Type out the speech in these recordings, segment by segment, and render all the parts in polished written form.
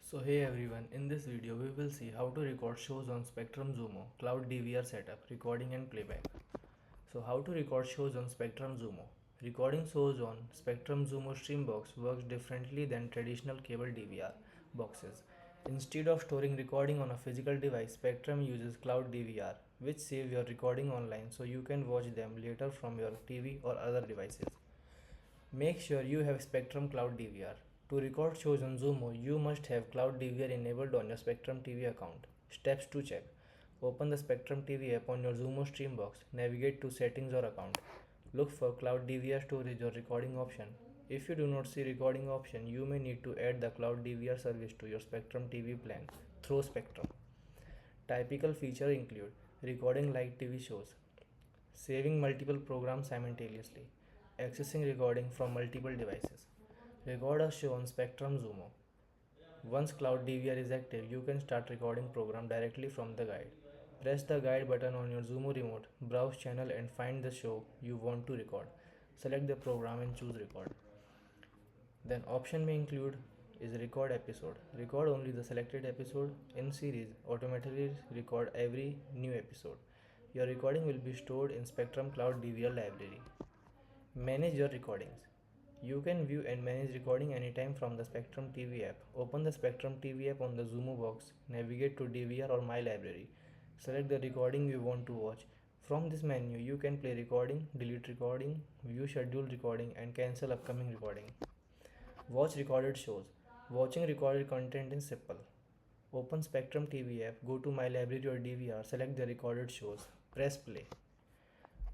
So hey everyone, in this video we will see how to record shows on Spectrum Xumo Cloud DVR setup, recording and playback. So how to record shows on Spectrum Xumo? Recording shows on Spectrum Xumo Streambox works differently than traditional cable DVR boxes. Instead of storing recording on a physical device, Spectrum uses Cloud DVR, which saves your recording online so you can watch them later from your TV or other devices. Make sure you have Spectrum Cloud DVR. To record shows on Xumo, you must have Cloud DVR enabled on your Spectrum TV account. Steps to check. Open the Spectrum TV app on your Xumo Streambox. Navigate to Settings or Account. Look for Cloud DVR storage or recording option. If you do not see recording option, you may need to add the Cloud DVR service to your Spectrum TV plan through Spectrum. Typical feature include recording live TV shows, saving multiple programs simultaneously, accessing recording from multiple devices. Record a show on Spectrum Xumo. Once Cloud DVR is active, you can start recording program directly from the guide. Press the guide button on your Xumo remote, browse channel and find the show you want to record. Select the program and choose record. Then option may include is record episode. Record only the selected episode in series. Automatically record every new episode. Your recording will be stored in Spectrum Cloud DVR library. Manage your recordings. You can view and manage recording anytime from the Spectrum TV app. Open the Spectrum TV app on the Xumo box. Navigate to DVR or My Library. Select the recording you want to watch. From this menu, you can play recording, delete recording, view scheduled recording, and cancel upcoming recording. Watch recorded shows. Watching recorded content is simple. Open Spectrum TV app, go to My Library or DVR, select the recorded shows, press play.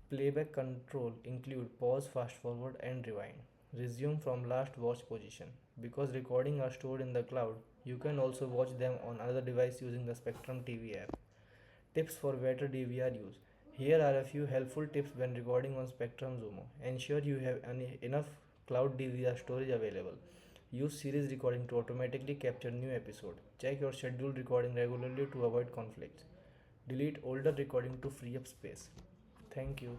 Playback control include pause, fast forward, and rewind. Resume from last watch position. Because recordings are stored in the cloud, you can also watch them on another device using the Spectrum TV app. Tips for better DVR use. Here are a few helpful tips when recording on Spectrum Xumo. Ensure you have enough cloud DVR storage available. Use series recording to automatically capture new episode. Check your scheduled recording regularly to avoid conflicts. Delete older recording to free up space. Thank you.